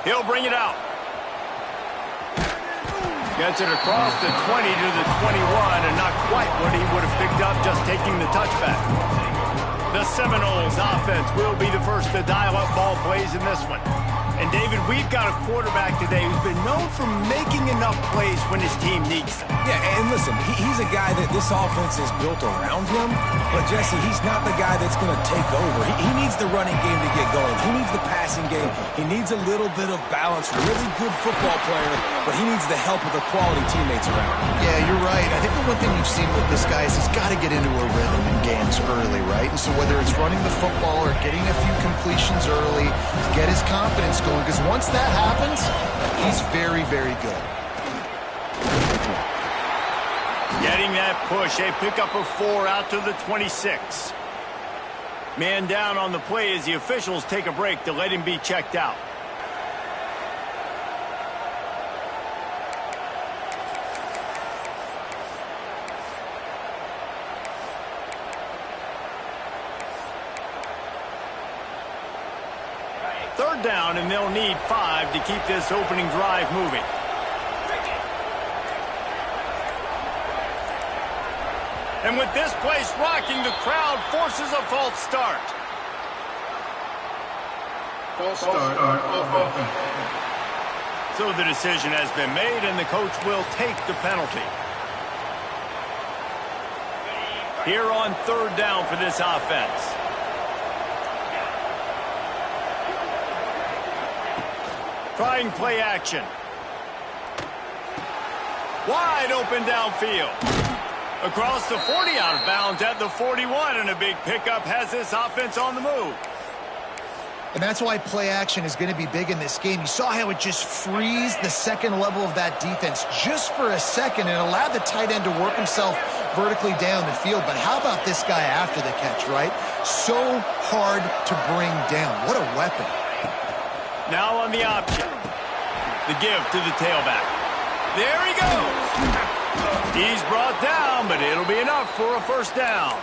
He'll bring it out. Gets it across the 20 to the 21, and not quite what he would have picked up just taking the touchback. The Seminoles offense will be the first to dial up ball plays in this one. And, David, we've got a quarterback today who's been known for making enough plays when his team needs them. Yeah, and listen, he's a guy that this offense is built around him. But, Jesse, he's not the guy that's going to take over. He needs the running game to get going. He needs the passing game. He needs a little bit of balance. Really good football player, but he needs the help of the quality teammates around him. Yeah, you're right. I think the one thing you've seen with this guy is he's got to get into a rhythm in games early, right? And so whether it's running the football or getting a few completions early to get his confidence going, because once that happens, he's very, very good. Getting that push, a pickup of 4 out to the 26. Man down on the play as the officials take a break to let him be checked out. Third down, and they'll need 5 to keep this opening drive moving. And with this place rocking, the crowd forces a false start. False start on offense. So the decision has been made, and the coach will take the penalty. Here on third down for this offense. Trying play action. Wide open downfield. Across the 40, out of bounds at the 41, and a big pickup has this offense on the move. And that's why play action is going to be big in this game. You saw how it just freezed the second level of that defense just for a second and allowed the tight end to work himself vertically down the field. But how about this guy after the catch, right? So hard to bring down. What a weapon. Now on the option. The give to the tailback. There he goes. He's brought down, but it'll be enough for a first down.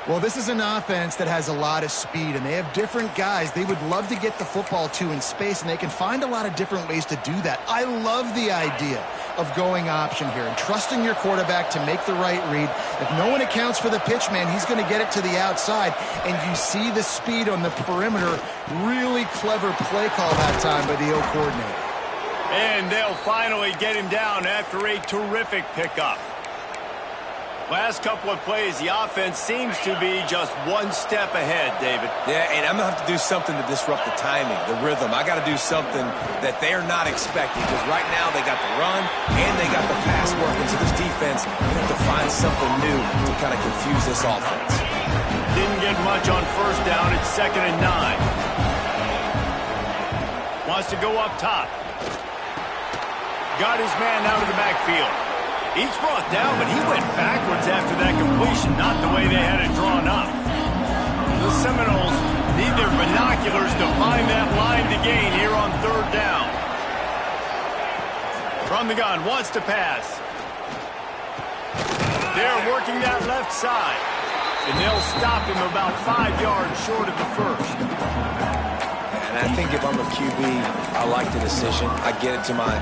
Well, this is an offense that has a lot of speed, and they have different guys they would love to get the football to in space, and they can find a lot of different ways to do that. I love the idea of going option here and trusting your quarterback to make the right read. If no one accounts for the pitch man, he's going to get it to the outside, and you see the speed on the perimeter. Really clever play call that time by the O coordinator. And they'll finally get him down after a terrific pickup. Last couple of plays, the offense seems to be just one step ahead, David. Yeah, and I'm going to have to do something to disrupt the timing, the rhythm. I got to do something that they're not expecting, because right now they got the run and they got the pass working. So this defense, they have to find something new to kind of confuse this offense. Didn't get much on first down. It's 2nd and 9. Wants to go up top. Got his man out of the backfield. He's brought down, but he went backwards after that completion, not the way they had it drawn up. The Seminoles need their binoculars to find that line to gain here on third down. From the gun, wants to pass. They're working that left side, and they'll stop him about 5 yards short of the first. And I think if I'm a QB, I like the decision. I get it to my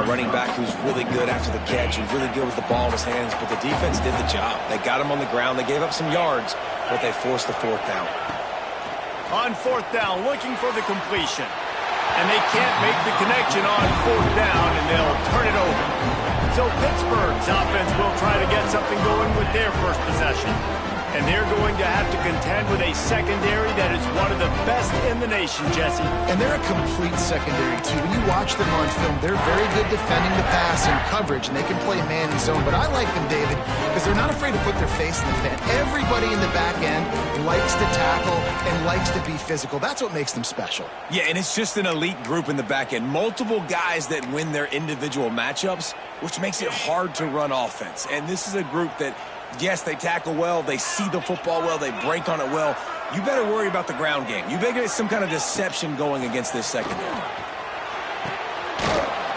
running back, who's really good after the catch, who's really good with the ball in his hands, but the defense did the job. They got him on the ground. They gave up some yards, but they forced the fourth down. On fourth down, looking for the completion. And they can't make the connection on fourth down, and they'll turn it over. So Pittsburgh's offense will try to get something going with their first possession. And they're going to have to contend with a secondary that is one of the best in the nation, Jesse. And they're a complete secondary, too. When you watch them on film, they're very good defending the pass and coverage, and they can play man and zone. But I like them, David, because they're not afraid to put their face in the fan. Everybody in the back end likes to tackle and likes to be physical. That's what makes them special. Yeah, and it's just an elite group in the back end. Multiple guys that win their individual matchups, which makes it hard to run offense. And this is a group that, yes, they tackle well, they see the football well, they break on it well. You better worry about the ground game. You better get some kind of deception going against this secondary.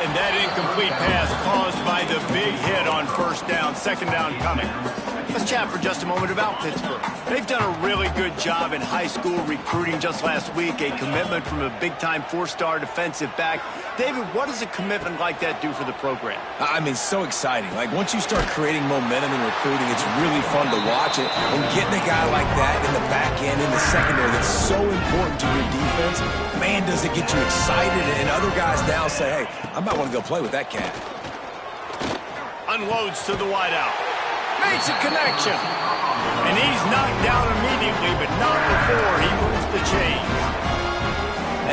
And that incomplete pass caused by by the big hit on first down, second down coming. Let's chat for just a moment about Pittsburgh. They've done a really good job in high school recruiting just last week, a commitment from a big-time four-star defensive back. David, what does a commitment like that do for the program? I mean, so exciting. Like, once you start creating momentum in recruiting, it's really fun to watch it. And getting a guy like that in the back end, in the secondary, that's so important to your defense, man, does it get you excited. And other guys now say, hey, I might want to go play with that cat. Unloads to the wideout. Makes a connection. And he's knocked down immediately, but not before he moves the chains.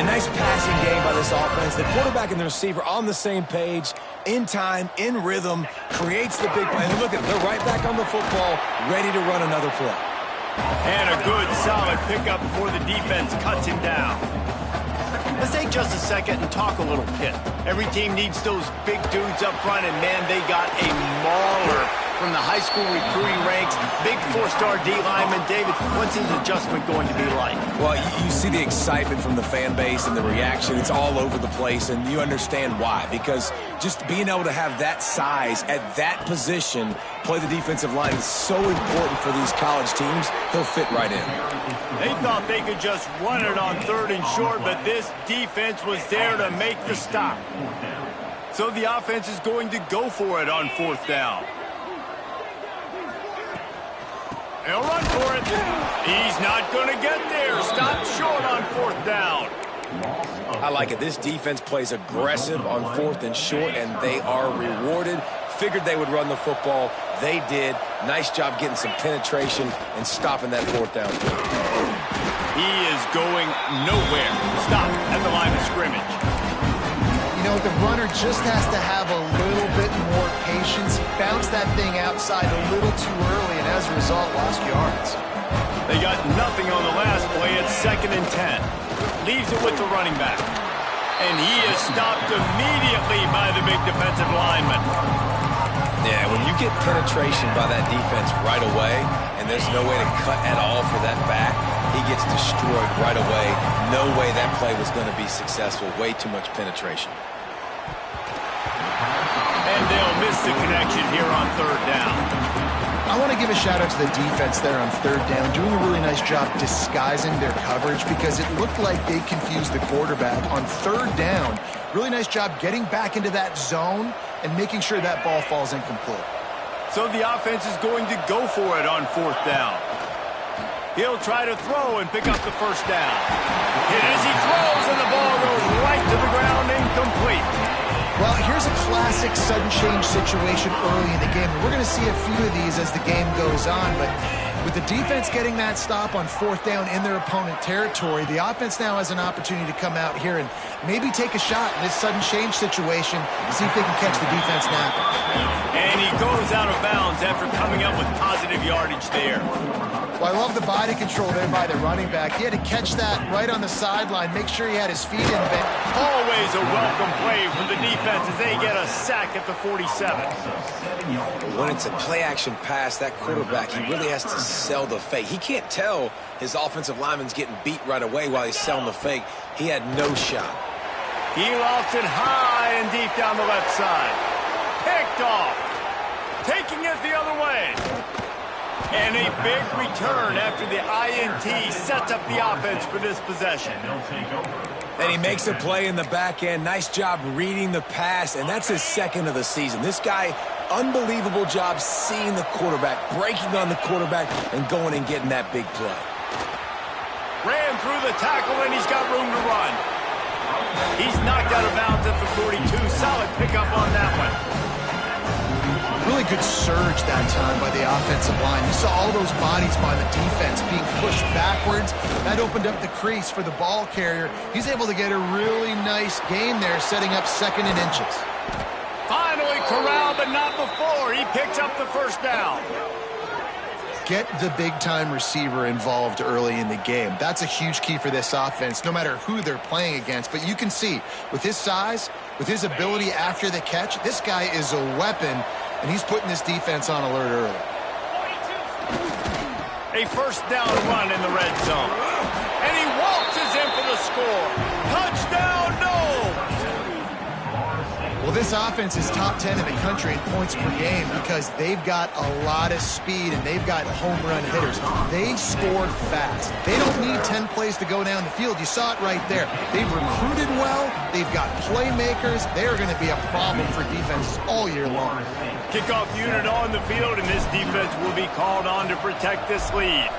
A nice passing game by this offense. The quarterback and the receiver on the same page, in time, in rhythm, creates the big play. And look at it, they're right back on the football, ready to run another play. And a good, solid pickup before the defense cuts him down. Let's take just a second and talk a little Pitt. Every team needs those big dudes up front, and man, they got a mauler from the high school recruiting ranks. Big four-star D lineman. David, what's his adjustment going to be like? Well, you see the excitement from the fan base and the reaction. It's all over the place, and you understand why. Because just being able to have that size at that position, play the defensive line, is so important for these college teams. He'll fit right in. They thought they could just run it on third and short, but this defense was there to make the stop. So the offense is going to go for it on fourth down. He'll run for it. He's not going to get there. Stop short on fourth down. I like it. This defense plays aggressive on fourth and short, and they are rewarded. Figured they would run the football. They did. Nice job getting some penetration and stopping that fourth down. He is going nowhere. Stop at the line of scrimmage. You know, the runner just has to have a little bit more patience. Bounce that thing outside a little too early, and as a result, lost yards. They got nothing on the last play. It's 2nd and 10. Leaves it with the running back. And he is stopped immediately by the big defensive lineman. Yeah, when you get penetration by that defense right away, and there's no way to cut at all for that back, he gets destroyed right away. No way that play was going to be successful. Way too much penetration. And they'll miss the connection here on third down. I want to give a shout out to the defense there on third down, doing a really nice job disguising their coverage because it looked like they confused the quarterback on third down. Really nice job getting back into that zone and making sure that ball falls incomplete. So the offense is going to go for it on fourth down. He'll try to throw and pick up the first down. And as he throws, and the ball goes right to the ground, incomplete. Well, here's a classic sudden change situation early in the game. We're going to see a few of these as the game goes on, but with the defense getting that stop on fourth down in their opponent territory, the offense now has an opportunity to come out here and maybe take a shot in this sudden change situation and see if they can catch the defense napping. And he goes out of bounds after coming up with positive yardage there. Well, I love the body control there by the running back. He had to catch that right on the sideline, make sure he had his feet in bend. Always a welcome play from the defense as they get a sack at the 47. When it's a play-action pass, that quarterback, he really has to sell the fake. He can't tell his offensive lineman's getting beat right away while he's selling the fake. He had no shot. He lofts it high and deep down the left side. Picked off. Taking it the other way. And a big return after the INT sets up the offense for this possession. And he makes a play in the back end. Nice job reading the pass, and that's his second of the season. This guy, unbelievable job seeing the quarterback, breaking on the quarterback, and going and getting that big play. Ran through the tackle, and he's got room to run. He's knocked out of bounds at the 42. Solid pickup on that one. Really good surge that time by the offensive line. You saw all those bodies by the defense being pushed backwards. That opened up the crease for the ball carrier. He's able to get a really nice gain there, setting up 2nd and inches. Finally corralled, but not before. He picks up the first down. Get the big-time receiver involved early in the game. That's a huge key for this offense, no matter who they're playing against. But you can see, with his size, with his ability after the catch, this guy is a weapon, and he's putting this defense on alert early. A first down run in the red zone. And he waltzes in for the score. Touchdown, no! Well, this offense is top 10 in the country in points per game because they've got a lot of speed and they've got home run hitters. They score fast. They don't need 10 plays to go down the field. You saw it right there. They've recruited well. They've got playmakers. They're going to be a problem for defenses all year long. Kickoff unit on the field, and this defense will be called on to protect this lead.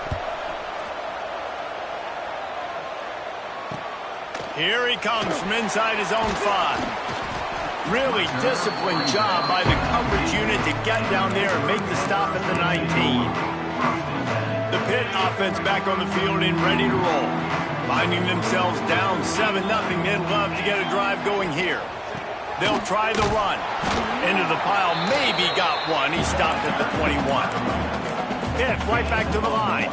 Here he comes from inside his own 5. Really disciplined job by the coverage unit to get down there and make the stop at the 19. The Pitt offense back on the field and ready to roll. Finding themselves down 7-0, they'd love to get a drive going here. They'll try the run. Into the pile, maybe got one. He stopped at the 21. Pitt right back to the line.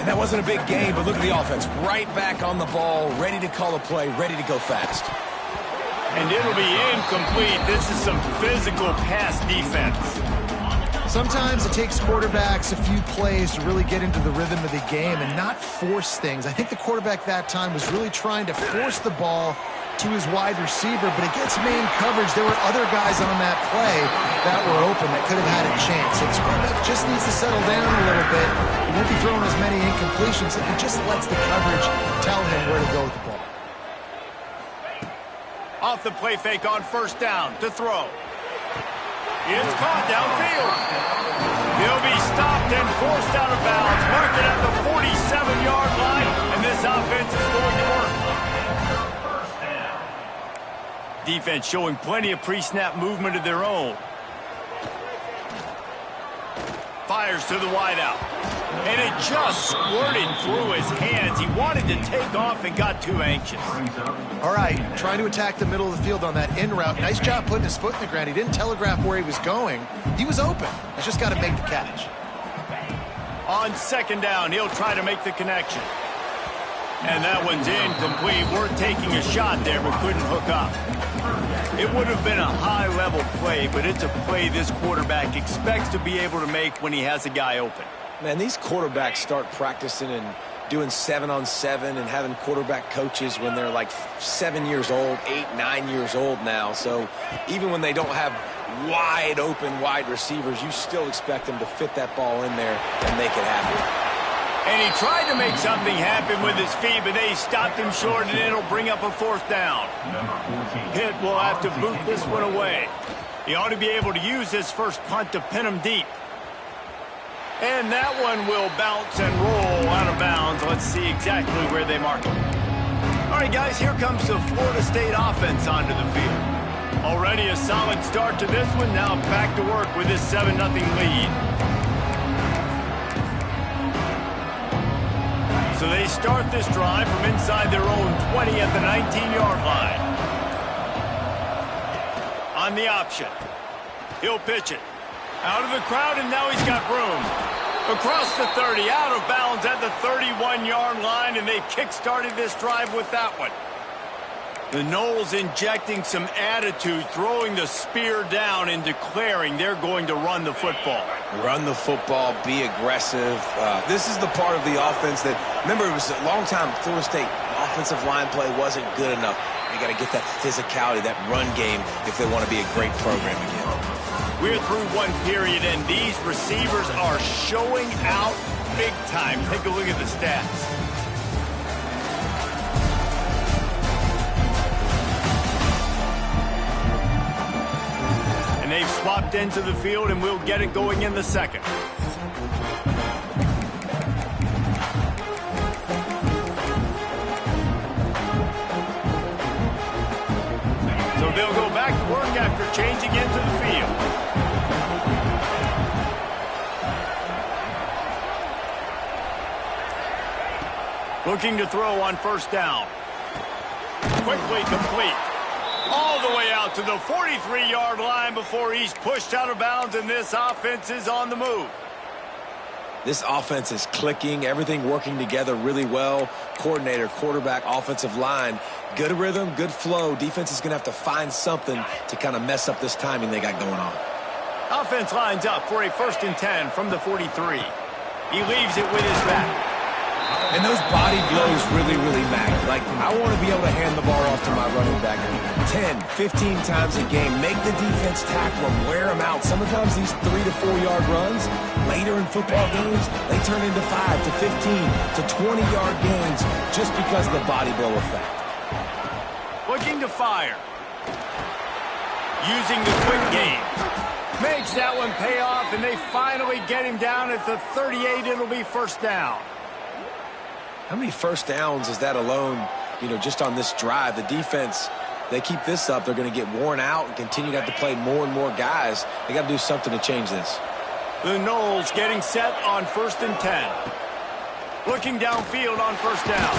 That wasn't a big game, but look at the offense. Right back on the ball, ready to call a play, ready to go fast. And it'll be incomplete. This is some physical pass defense. Sometimes it takes quarterbacks a few plays to really get into the rhythm of the game and not force things. I think the quarterback that time was really trying to force the ball to his wide receiver, but against man coverage, there were other guys on that play that were open that could have had a chance. So this quarterback just needs to settle down a little bit. He won't be throwing as many incompletions. He just lets the coverage tell him where to go with the ball. Off the play fake on first down to throw. It's caught downfield. He'll be stopped and forced out of bounds. Mark it at the 47-yard line, and this offense is going to work. Defense showing plenty of pre-snap movement of their own. Fires to the wideout. And it just squirted through his hands. He wanted to take off and got too anxious. All right, trying to attack the middle of the field on that in route. Nice job putting his foot in the ground. He didn't telegraph where he was going. He was open. He's just got to make the catch. On second down, he'll try to make the connection. And that one's incomplete. We're taking a shot there, but couldn't hook up. It would have been a high-level play, but it's a play this quarterback expects to be able to make when he has a guy open. Man, these quarterbacks start practicing and doing 7-on-7 and having quarterback coaches when they're like 7 years old, 8, 9 years old now. So even when they don't have wide-open wide receivers, you still expect them to fit that ball in there and make it happen. And he tried to make something happen with his feet, but they stopped him short, and it'll bring up a fourth down. Pitt will have to boot this one away. He ought to be able to use this first punt to pin him deep. And that one will bounce and roll out of bounds. Let's see exactly where they mark him. All right, guys, here comes the Florida State offense onto the field. Already a solid start to this one. Now back to work with this 7-0 lead. So they start this drive from inside their own 20 at the 19-yard line. On the option. He'll pitch it. Out of the crowd, and now he's got room. Across the 30, out of bounds at the 31-yard line, and they kick-started this drive with that one. The Noles injecting some attitude, throwing the spear down and declaring they're going to run the football. Run the football, be aggressive. This is the part of the offense that, remember, it was a long time, Florida State offensive line play wasn't good enough. They got to get that physicality, that run game, if they want to be a great program again. We're through one period, and these receivers are showing out big time. Take a look at the stats. And they've swapped into the field, and we'll get it going in the second. So they'll go back to work after changing into the field. Looking to throw on first down. Quickly complete. All the way out to the 43-yard line before he's pushed out of bounds, and this offense is on the move. This offense is clicking, everything working together really well. Coordinator, quarterback, offensive line, good rhythm, good flow. Defense is going to have to find something to kind of mess up this timing they got going on. Offense lines up for a 1st and 10 from the 43. He leaves it with his back. And those those body blows really, really matter. Like, I want to be able to hand the ball off to my running back 10, 15 times a game. Make the defense tackle them, wear them out. Sometimes these 3 to 4 yard runs, later in football games, they turn into 5 to 15 to 20 yard gains just because of the body blow effect. Looking to fire. Using the quick game. Makes that one pay off, and they finally get him down at the 38. It'll be first down. How many first downs is that alone, just on this drive? The defense, they keep this up, they're going to get worn out and continue to have to play more and more guys. They got to do something to change this. The Knowles getting set on 1st and 10. Looking downfield on first down.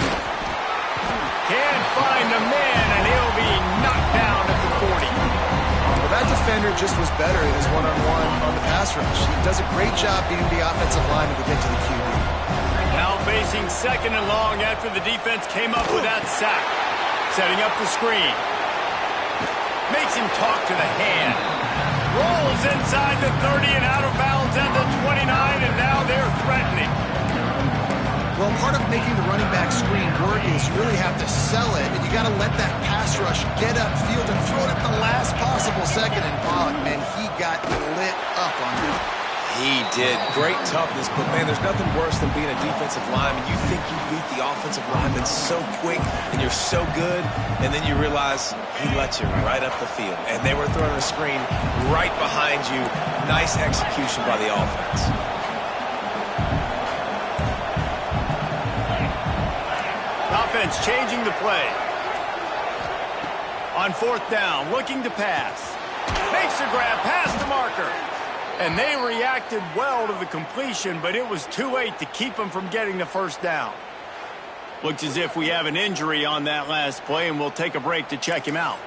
Can't find the man, and he'll be knocked down at the 40. Well, that defender just was better in his one-on-one on the pass rush. He does a great job beating the offensive lineman to get to the QB. Now facing 2nd and long after the defense came up with that sack. Setting up the screen. Makes him talk to the hand. Rolls inside the 30 and out of bounds at the 29, and now they're threatening. Well, part of making the running back screen work is you really have to sell it, and you got to let that pass rush get upfield and throw it at the last possible second. And Pollock, man, he got lit up on that. He did. Great toughness, but, man, there's nothing worse than being a defensive lineman. You think you beat the offensive lineman so quick, and you're so good, and then you realize he let you right up the field. And they were throwing a screen right behind you. Nice execution by the offense. Offense changing the play. On 4th down, looking to pass. Makes a grab past the marker. And they reacted well to the completion, but it was too late to keep them from getting the first down. Looks as if we have an injury on that last play, and we'll take a break to check him out.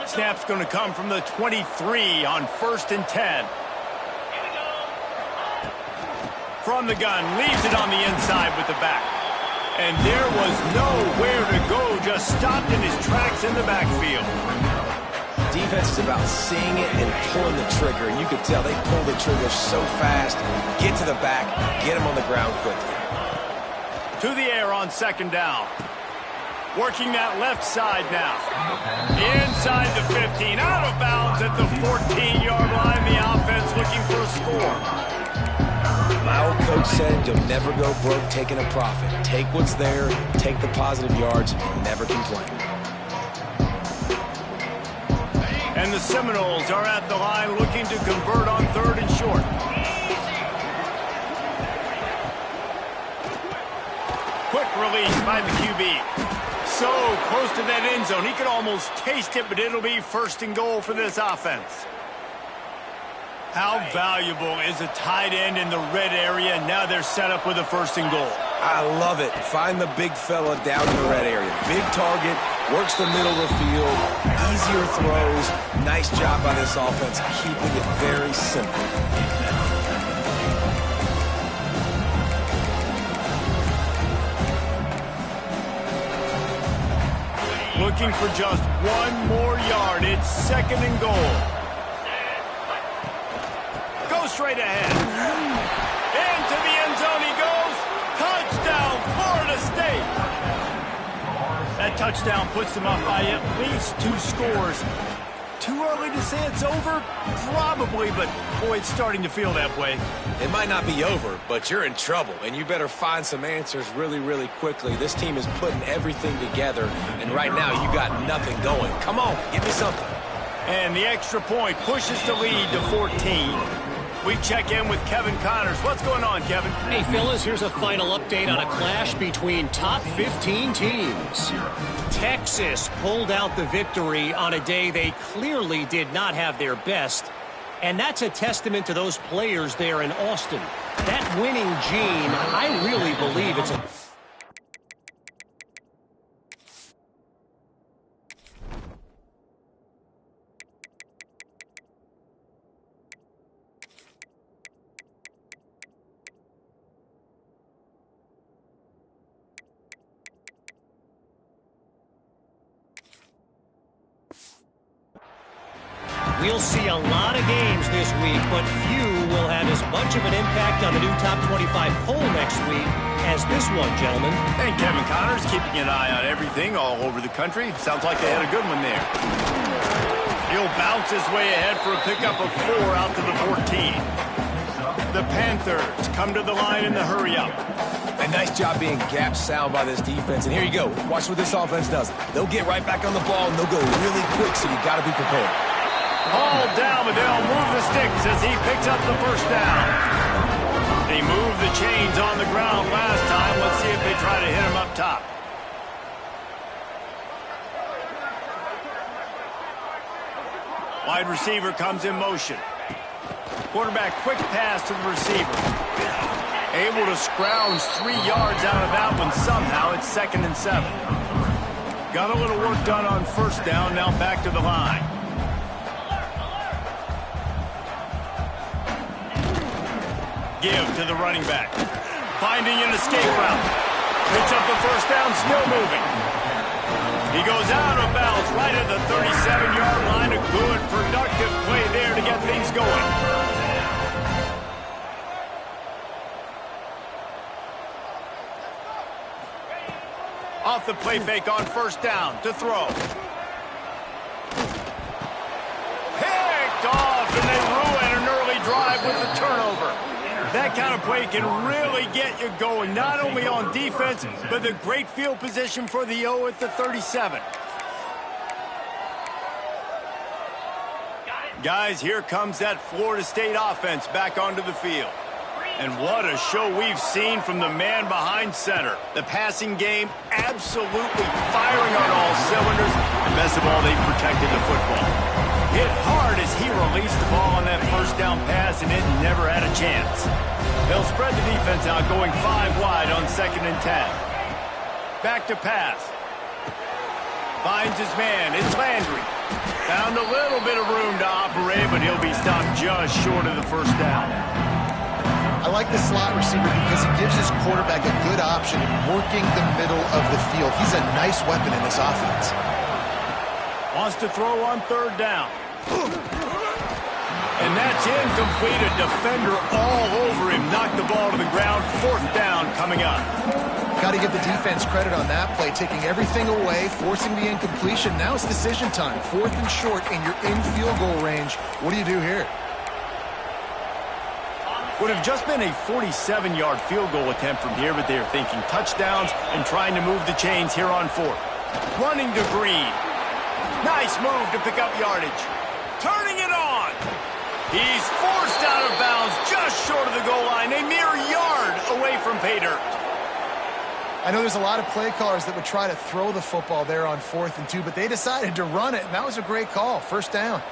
Snap's going to come from the 23 on 1st and 10. From the gun, leaves it on the inside with the back. And there was nowhere to go, just stopped in his tracks in the backfield. Defense is about seeing it and pulling the trigger, and you could tell they pull the trigger so fast, get to the back, get him on the ground quickly. To the air on 2nd down. Working that left side now. Inside the 15, out of bounds at the 14-yard line. The offense looking for a score. My old coach said you'll never go broke taking a profit. Take what's there, take the positive yards, and never complain. And the Seminoles are at the line looking to convert on 3rd and short. Quick release by the QB. So close to that end zone. He could almost taste it, but it'll be 1st and goal for this offense. How valuable is a tight end in the red area? Now they're set up with a 1st and goal. I love it. Find the big fella down in the red area. Big target, works the middle of the field, easier throws. Nice job by this offense, keeping it very simple. Looking for just 1 more yard. It's 2nd and goal. Go straight ahead. Into the end zone he goes. Touchdown, Florida State. That touchdown puts them up by at least 2 scores. Too early to say it's over? Probably, but boy, it's starting to feel that way. It might not be over, but you're in trouble, and you better find some answers really, really quickly. This team is putting everything together, and right now you got nothing going. Come on, give me something. And the extra point pushes the lead to 14. We check in with Kevin Connors. What's going on, Kevin? Hey, fellas, here's a final update on a clash between top 15 teams. Texas pulled out the victory on a day they clearly did not have their best. And that's a testament to those players there in Austin. That winning gene, I really believe it's a... We'll see a lot of games this week, but few will have as much of an impact on the new top 25 poll next week as this one, gentlemen. And Kevin Connors keeping an eye on everything all over the country. Sounds like they had a good one there. He'll bounce his way ahead for a pickup of 4 out to the 14. The Panthers come to the line in the hurry-up. A nice job being gap sound by this defense. And here you go. Watch what this offense does. They'll get right back on the ball, and they'll go really quick, so you got to be prepared. Hauled down, but they'll move the sticks as he picks up the first down. They moved the chains on the ground last time. Let's see if they try to hit him up top. Wide receiver comes in motion. Quarterback quick pass to the receiver. Able to scrounge 3 yards out of that one somehow. It's 2nd and 7. Got a little work done on first down. Now back to the line. Give to the running back. Finding an escape route. Picks up the first down, still moving. He goes out of bounds right at the 37-yard line. A good, productive play there to get things going. Off the play fake on first down to throw. Picked off, and they ruin an early drive with the turnover. That kind of play can really get you going, not only on defense, but the great field position for the O at the 37. Guys, here comes that Florida State offense back onto the field. And what a show we've seen from the man behind center. The passing game absolutely firing on all cylinders. And best of all, they've protected the football. Hit hard as he released the ball on that first down pass, and it never had a chance. They'll spread the defense out, going 5 wide on 2nd and 10. Back to pass. Finds his man. It's Landry. Found a little bit of room to operate, but he'll be stopped just short of the first down. I like the slot receiver because he gives his quarterback a good option in working the middle of the field. He's a nice weapon in this offense. Wants to throw on 3rd down. And that's incomplete. A defender all over him. Knocked the ball to the ground. 4th down coming up. Got to give the defense credit on that play, taking everything away, forcing the incompletion. Now it's decision time. 4th and short, and you're in field goal range. What do you do here? Would have just been a 47-yard field goal attempt from here, but they are thinking touchdowns and trying to move the chains here on 4th. Running to Green. Nice move to pick up yardage. Turning it on. He's forced out of bounds just short of the goal line, a mere yard away from pay dirt. I know there's a lot of play callers that would try to throw the football there on 4th and 2, but they decided to run it, and that was a great call. First down.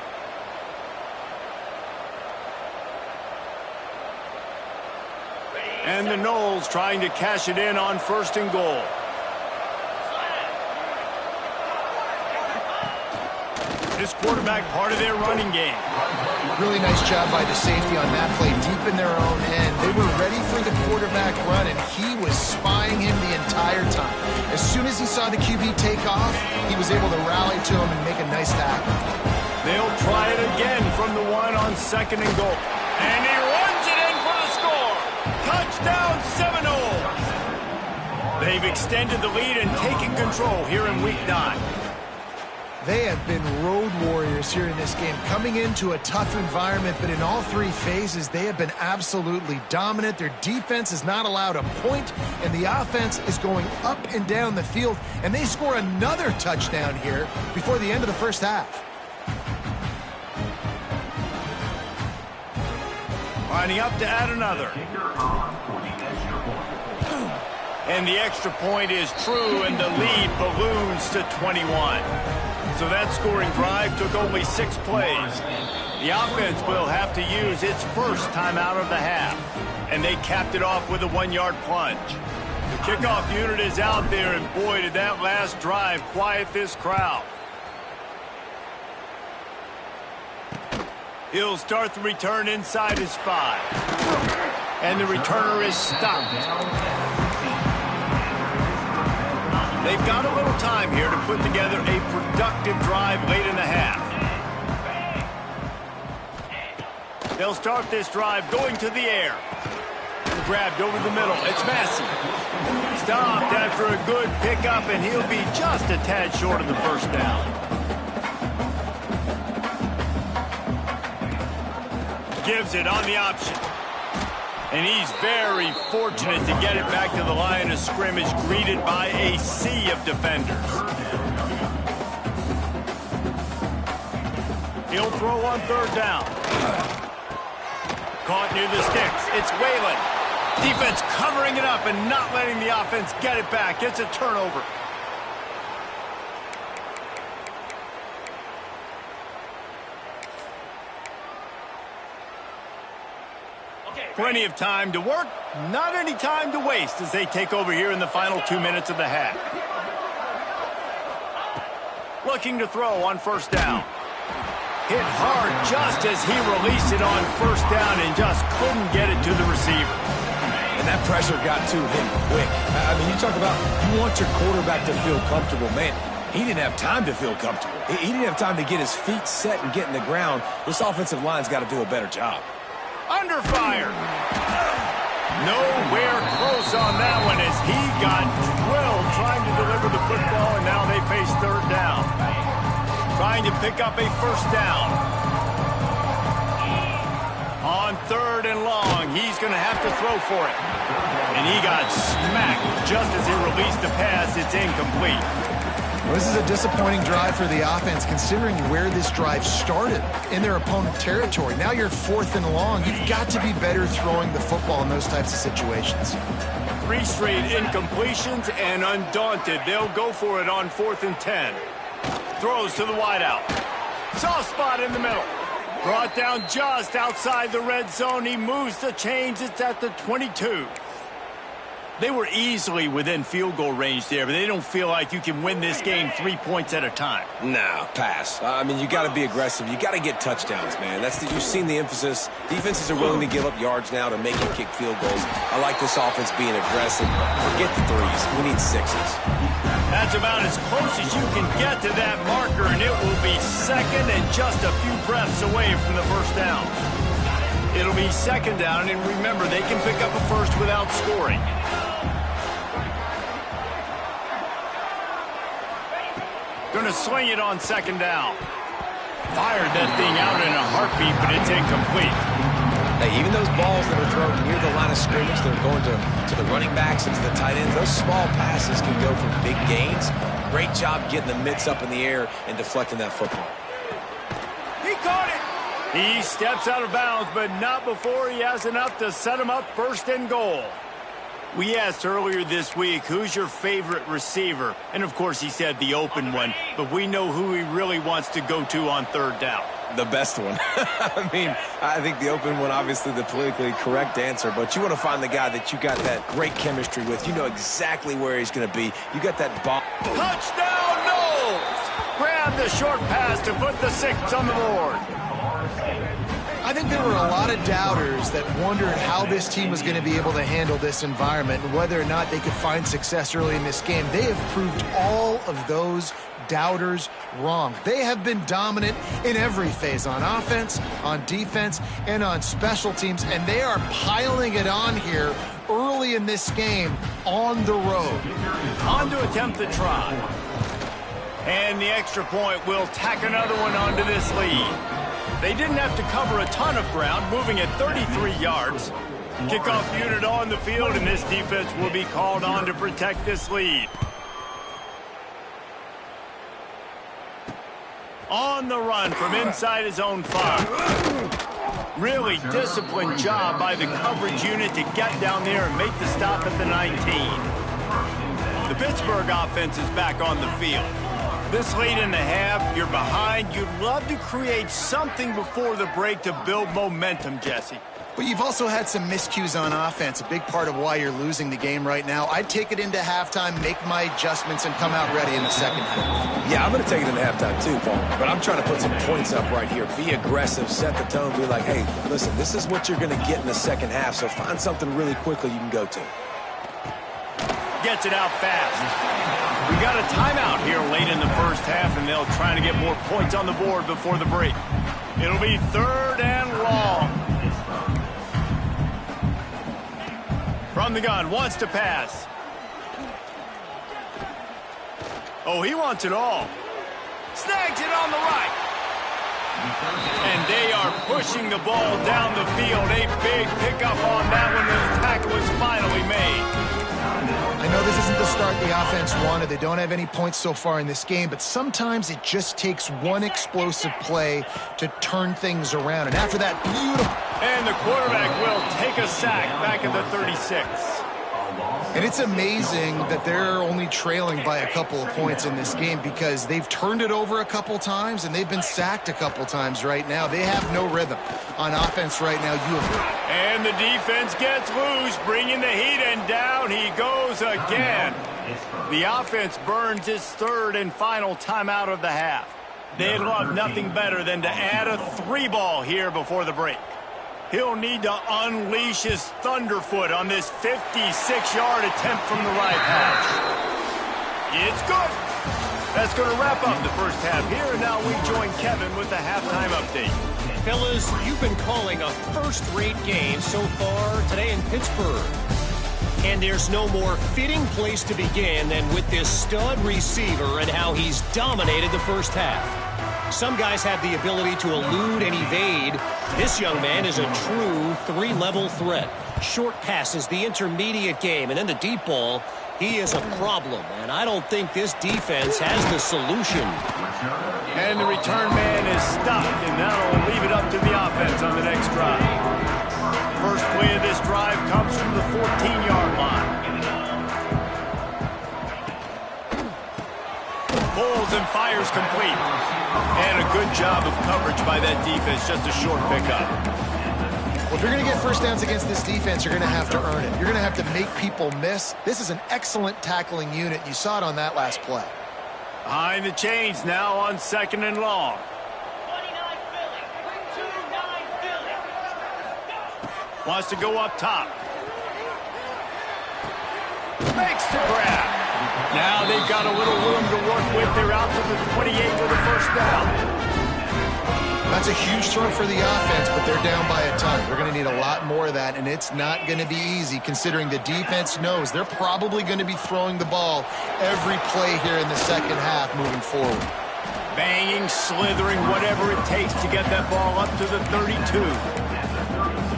And the Noles trying to cash it in on 1st and goal. This quarterback part of their running game. Really nice job by the safety on that play, deep in their own end. They were ready for the quarterback run, and he was spying him the entire time. As soon as he saw the QB take off, he was able to rally to him and make a nice tackle. They'll try it again from the 1 on 2nd and goal. And he runs it in for the score. Touchdown, Seminoles. They've extended the lead and taken control here in Week 9. They have been road warriors here in this game, coming into a tough environment, but in all 3 phases, they have been absolutely dominant. Their defense has not allowed a point, and the offense is going up and down the field, and they score another touchdown here before the end of the first half. Lining up to add another. And the extra point is true, and the lead balloons to 21. So that scoring drive took only 6 plays. The offense will have to use its first timeout of the half. And they capped it off with a 1-yard plunge. The kickoff unit is out there, and boy, did that last drive quiet this crowd. He'll start the return inside his 5. And the returner is stopped. They've got a little time here to put together a productive drive late in the half. They'll start this drive going to the air. Grabbed over the middle. It's Massey. Stopped after a good pickup, and he'll be just a tad short of the first down. Gives it on the option. And he's very fortunate to get it back to the line of scrimmage, greeted by a sea of defenders. He'll throw on third down. Caught near the sticks. It's Whalen. Defense covering it up and not letting the offense get it back. It's a turnover. Plenty of time to work, not any time to waste as they take over here in the final 2 minutes of the half. Looking to throw on first down. Hit hard just as he released it on first down and just couldn't get it to the receiver. And that pressure got to him quick. I mean, you talk about you want your quarterback to feel comfortable. Man, he didn't have time to feel comfortable. He didn't have time to get his feet set and get in the ground. This offensive line's got to do a better job. Under fire. Nowhere close on that one as he got drilled trying to deliver the football, and now they face third down. Trying to pick up a first down. On third and long, he's going to have to throw for it. And he got smacked just as he released the pass. It's incomplete. Well, this is a disappointing drive for the offense, considering where this drive started, in their opponent territory. Now you're fourth and long. You've got to be better throwing the football in those types of situations. 3 straight incompletions, and undaunted, they'll go for it on 4th and 10. Throws to the wideout. Soft spot in the middle. Brought down just outside the red zone. He moves the chains. It's at the 22. They were easily within field goal range there, but they don't feel like you can win this game 3 points at a time. No, pass. I mean, you got to be aggressive. You got to get touchdowns, man. You've seen the emphasis. Defenses are willing to give up yards now to make you kick field goals. I like this offense being aggressive. Forget the threes. We need sixes. That's about as close as you can get to that marker, and it will be second and just a few breaths away from the first down. It'll be second down, and remember, they can pick up a first without scoring. Going to swing it on second down. Fired that thing out in a heartbeat, but it's incomplete. Hey, even those balls that are thrown near the line of scrimmage, they're going to the running backs and to the tight ends. Those small passes can go for big gains. Great job getting the mitts up in the air and deflecting that football. He caught it. He steps out of bounds, but not before he has enough to set him up first and goal. We asked earlier this week, who's your favorite receiver? And, of course, he said the open one, but we know who he really wants to go to on third down. The best one. I mean, I think the open one, obviously the politically correct answer, but you want to find the guy that you got that great chemistry with. You know exactly where he's going to be. You got that bomb. Touchdown, Knowles! Grab the short pass to put the 6 on the board. I think there were a lot of doubters that wondered how this team was going to be able to handle this environment and whether or not they could find success early in this game. They have proved all of those doubters wrong. They have been dominant in every phase, on offense, on defense, and on special teams, and they are piling it on here early in this game on the road. On to attempt the try. And the extra point will tack another one onto this lead. They didn't have to cover a ton of ground, moving at 33 yards. Kickoff unit on the field, and this defense will be called on to protect this lead. On the run from inside his own 5. Really disciplined job by the coverage unit to get down there and make the stop at the 19. The Pittsburgh offense is back on the field. This late in the half, you're behind. You'd love to create something before the break to build momentum, Jesse. But you've also had some miscues on offense, a big part of why you're losing the game right now. I'd take it into halftime, make my adjustments, and come out ready in the second half. Yeah, I'm going to take it into halftime too, Paul. But I'm trying to put some points up right here. Be aggressive, set the tone, be like, hey, listen, this is what you're going to get in the second half, so find something really quickly you can go to. Gets it out fast. We got a timeout here late in the first half, and they'll try to get more points on the board before the break. It'll be third and long. From the gun, wants to pass. Oh, he wants it all. Snags it on the right. And they are pushing the ball down the field. A big pickup on that one. The tackle is finally made. I know this isn't the start the offense wanted. They don't have any points so far in this game, but sometimes it just takes one explosive play to turn things around. And after that, beautiful. And the quarterback will take a sack back at the 36. And it's amazing that they're only trailing by a couple of points in this game because they've turned it over a couple times and they've been sacked a couple times right now. They have no rhythm on offense right now. And the defense gets loose, bringing the heat, and down he goes again. The offense burns its third and final timeout of the half. They'd love nothing better than to add a 3-ball here before the break. He'll need to unleash his thunderfoot on this 56-yard attempt from the right hash. It's good. That's going to wrap up the first half here, and now we join Kevin with the halftime update. Fellas, you've been calling a first-rate game so far today in Pittsburgh. And there's no more fitting place to begin than with this stud receiver and how he's dominated the first half. Some guys have the ability to elude and evade. This young man is a true 3-level threat. Short passes, the intermediate game, and then the deep ball. He is a problem, and I don't think this defense has the solution. And the return man is stopped, and that'll leave it up to the offense on the next drive. First play of this drive comes from the 14-yard line. Pulls and fires complete. And a good job of coverage by that defense, just a short pickup. Well, if you're going to get first downs against this defense, you're going to have to earn it. You're going to have to make people miss. This is an excellent tackling unit. You saw it on that last play. Behind the chains now on 2nd and long. Wants to go up top. Makes the grab. Now they've got a little room to work with. They're out to the 28 with a first down. That's a huge throw for the offense, but they're down by a ton. They're going to need a lot more of that, and it's not going to be easy considering the defense knows they're probably going to be throwing the ball every play here in the second half moving forward. Banging, slithering, whatever it takes to get that ball up to the 32.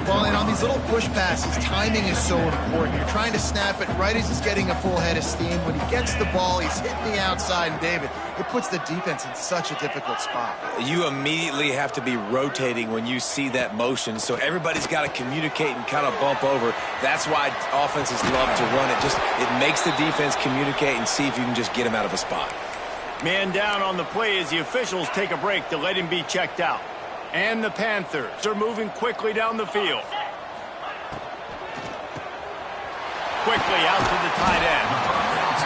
Well, and on these little push passes, timing is so important. You're trying to snap it right as he's getting a full head of steam. When he gets the ball, he's hitting the outside, and David, it puts the defense in such a difficult spot. You immediately have to be rotating when you see that motion, so everybody's got to communicate and kind of bump over. That's why offenses love to run it. It makes the defense communicate and see if you can just get him out of a spot. Man down on the play as the officials take a break to let him be checked out. And the Panthers are moving quickly down the field. Quickly out to the tight end.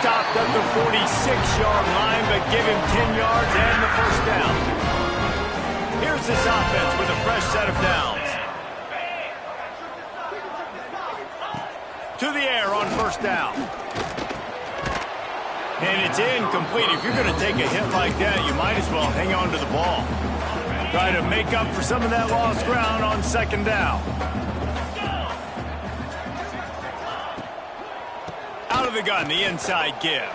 Stopped at the 46-yard line, but give him 10 yards and the first down. Here's this offense with a fresh set of downs. To the air on first down. And it's incomplete. If you're going to take a hit like that, you might as well hang on to the ball. Try to make up for some of that lost ground on second down. Out of the gun, the inside give.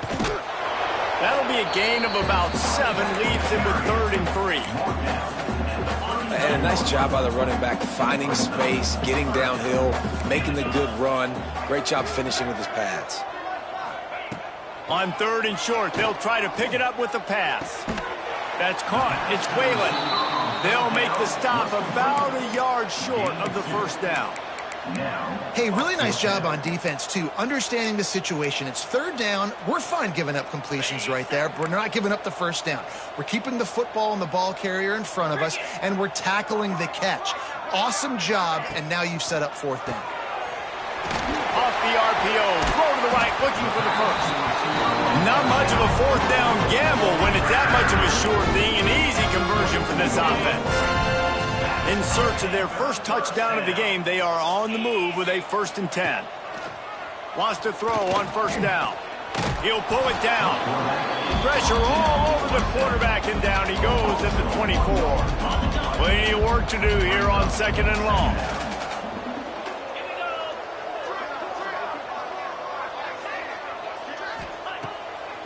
That'll be a gain of about 7, leaves him with 3rd and 3. And a nice job by the running back, finding space, getting downhill, making the good run. Great job finishing with his pads. On 3rd and short, they'll try to pick it up with the pass. That's caught. It's Whalen. They'll make the stop about a yard short of the first down. Hey, really nice job on defense, too. Understanding the situation. It's 3rd down. We're fine giving up completions right there, but we're not giving up the first down. We're keeping the football and the ball carrier in front of us, and we're tackling the catch. Awesome job, and now you've set up 4th down. Off the RPO, throw to the right, looking for the first. Not much of a 4th down gamble when it's that much of a sure thing. An easy conversion for this offense. In search of their first touchdown of the game, they are on the move with a 1st and 10. Wants to throw on first down. He'll pull it down. Pressure all over the quarterback, and down he goes at the 24. Plenty of work to do here on 2nd and long.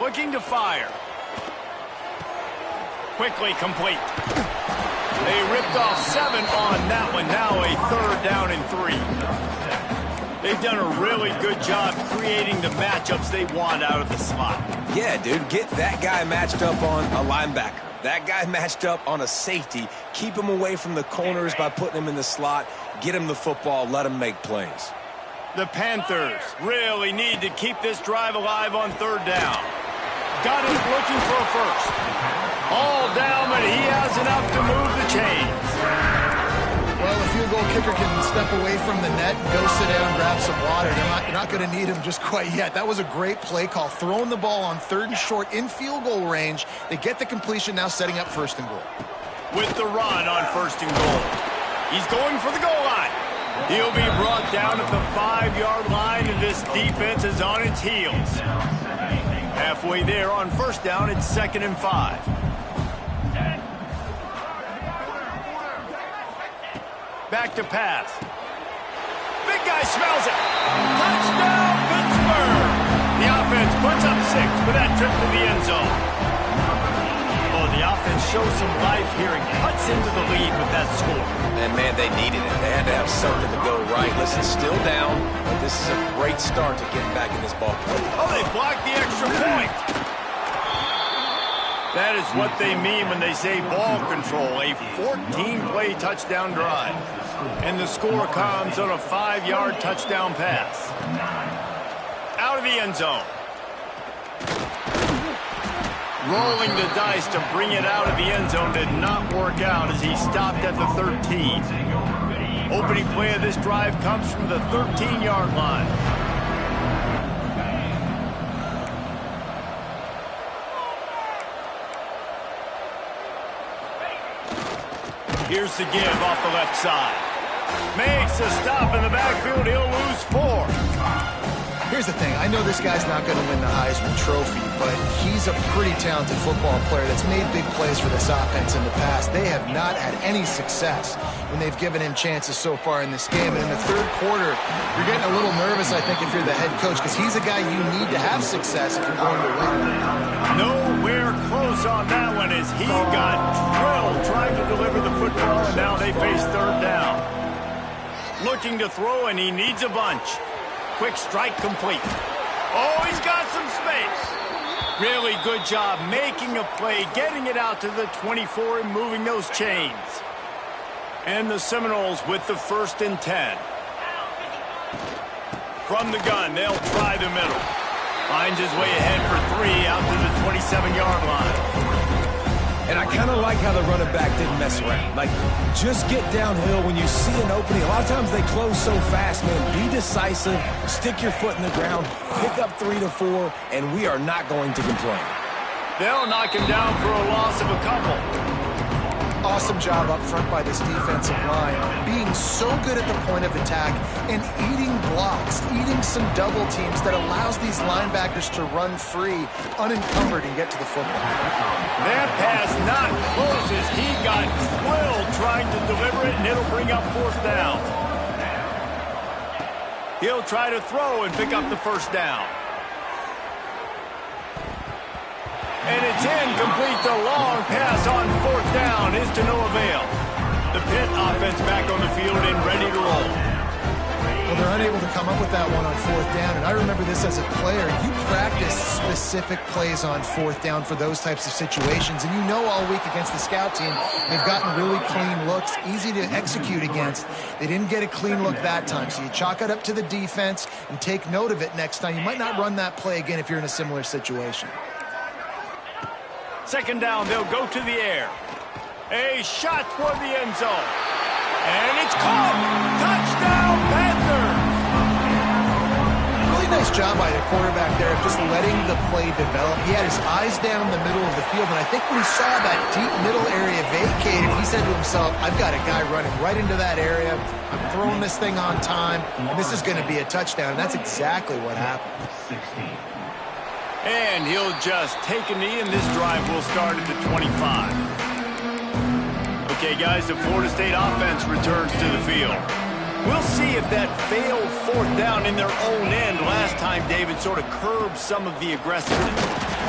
looking to fire. Quickly complete. They ripped off 7 on that one. Now a 3rd down and 3. They've done a really good job creating the matchups they want out of the slot. Yeah, dude, get that guy matched up on a linebacker. That guy matched up on a safety. Keep him away from the corners by putting him in the slot. Get him the football. Let him make plays. The Panthers really need to keep this drive alive on 3rd down. Got it looking for a first. All down, but he has enough to move the chains. Well, the field goal kicker can step away from the net and go sit down and grab some water. They're not going to need him just quite yet. That was a great play call. Throwing the ball on 3rd and short in field goal range. They get the completion, now setting up 1st and goal. With the run on 1st and goal. He's going for the goal line. He'll be brought down at the 5-yard line, and this defense is on its heels. Halfway there on 1st down, it's 2nd and 5. Back to pass. Big guy smells it. Touchdown, Pittsburgh! The offense puts up 6 with that trip to the end zone. Oh, the offense shows some life here and cuts into the lead with that score. And, man, they needed it. They had to have something to go right. Listen, still down, but this is a great start to getting back in this ball play. Oh, they blocked the extra point. That is what they mean when they say ball control. A 14-play touchdown drive. And the score comes on a 5-yard touchdown pass. Out of the end zone. Rolling the dice to bring it out of the end zone did not work out as he stopped at the 13. Opening play of this drive comes from the 13-yard line. Here's the give off the left side. Makes a stop in the backfield. He'll lose 4. Here's the thing. I know this guy's not going to win the Heisman Trophy, but he's a pretty talented football player that's made big plays for this offense in the past. They have not had any success when they've given him chances so far in this game. And in the 3rd quarter, you're getting a little nervous, I think, if you're the head coach, because he's a guy you need to have success if you're going to win. Nowhere close on that one as he got drilled trying to deliver the football, and now they face 3rd down. Looking to throw, and he needs a bunch. Quick strike complete. Oh, he's got some space. Really good job making a play, getting it out to the 24 and moving those chains. And the Seminoles with the 1st and 10. From the gun, they'll try the middle. Finds his way ahead for 3 out to the 27-yard line. And I kind of like how the running back didn't mess around. Like, just get downhill when you see an opening. A lot of times they close so fast, man. Be decisive, stick your foot in the ground, pick up 3 to 4, and we are not going to complain. They'll knock him down for a loss of a couple. Awesome job up front by this defensive line, being so good at the point of attack and eating blocks, eating some double teams that allows these linebackers to run free, unencumbered, and get to the football. That pass not close as he got drilled trying to deliver it, and it'll bring up 4th down. He'll try to throw and pick up the 1st down. And it's incomplete. The long pass on 4th down is to no avail. The Pitt offense back on the field and ready to roll. Well, they're unable to come up with that one on 4th down, and I remember this as a player. You practice specific plays on 4th down for those types of situations, and you know all week against the scout team, they've gotten really clean looks, easy to execute against. They didn't get a clean look that time, so you chalk it up to the defense and take note of it next time. You might not run that play again if you're in a similar situation. 2nd down, they'll go to the air. A shot toward the end zone. And it's caught. Touchdown, Panthers! Really nice job by the quarterback there of just letting the play develop. He had his eyes down the middle of the field, and I think when he saw that deep middle area vacated, he said to himself, I've got a guy running right into that area. I'm throwing this thing on time, and this is going to be a touchdown. And that's exactly what happened. And he'll just take a knee, and this drive will start at the 25. Okay, guys, the Florida State offense returns to the field. We'll see if that failed 4th down in their own end last time David sort of curbed some of the aggressiveness.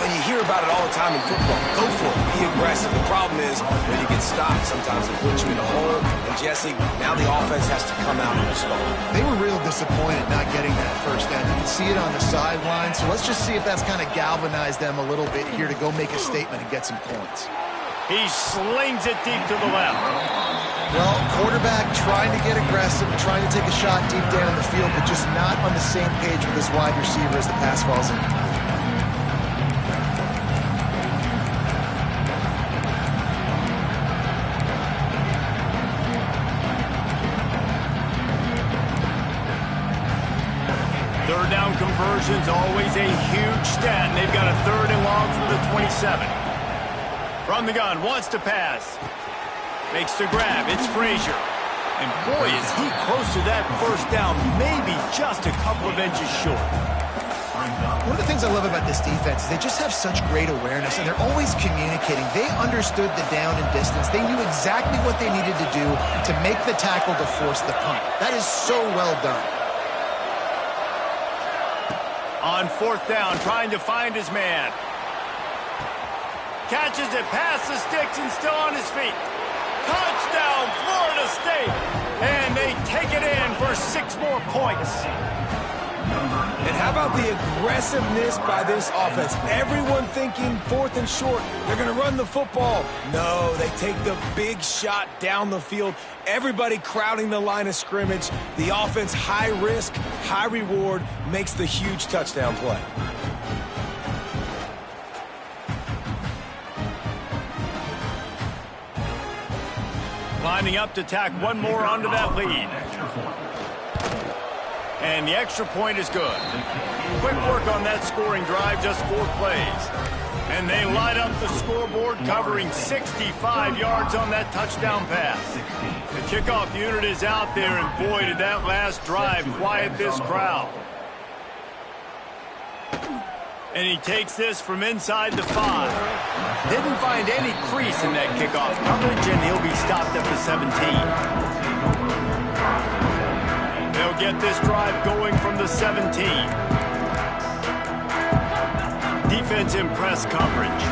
Well, you hear about it all the time in football. Go for it. Be aggressive. The problem is when you get stopped, sometimes it puts you in a hole. And, Jesse, now the offense has to come out and respond. They were real disappointed not getting that first down. You can see it on the sideline. So let's just see if that's kind of galvanized them a little bit here to go make a statement and get some points. He slings it deep to the left. Well, quarterback trying to get aggressive, trying to take a shot deep down in the field, but just not on the same page with his wide receiver as the pass falls in. Third down conversion's always a huge stat, and they've got a 3rd and long from the 27. From the gun, wants to pass. Makes the grab, it's Frazier. And boy, is he close to that first down, maybe just a couple of inches short. One of the things I love about this defense is they just have such great awareness, and they're always communicating. They understood the down and distance. They knew exactly what they needed to do to make the tackle to force the punt. That is so well done. On 4th down, trying to find his man. Catches it past the sticks and still on his feet. Touchdown, Florida State. And they take it in for 6 more points. And how about the aggressiveness by this offense? Everyone thinking 4th and short. They're going to run the football. No, they take the big shot down the field. Everybody crowding the line of scrimmage. The offense, high risk, high reward, makes the huge touchdown play. Lining up to tack one more onto that lead. And the extra point is good. Quick work on that scoring drive, just 4 plays. And they light up the scoreboard, covering 65 yards on that touchdown pass. The kickoff unit is out there, and boy, did that last drive quiet this crowd. And he takes this from inside the 5. Didn't find any crease in that kickoff coverage, and he'll be stopped at the 17. They'll get this drive going from the 17. Defense in press coverage.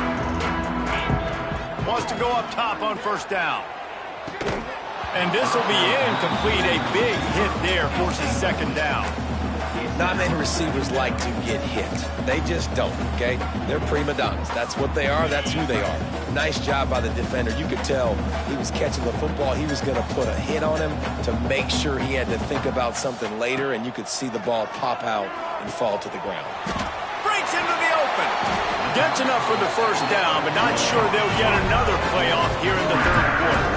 Wants to go up top on 1st down. And this will be incomplete. A big hit there forces 2nd down. Not many receivers like to get hit. They just don't, okay? They're prima donnas. That's what they are. That's who they are. Nice job by the defender. You could tell he was catching the football. He was going to put a hit on him to make sure he had to think about something later, and you could see the ball pop out and fall to the ground. Breaks into the open. Gets enough for the 1st down, but not sure they'll get another playoff here in the 3rd quarter.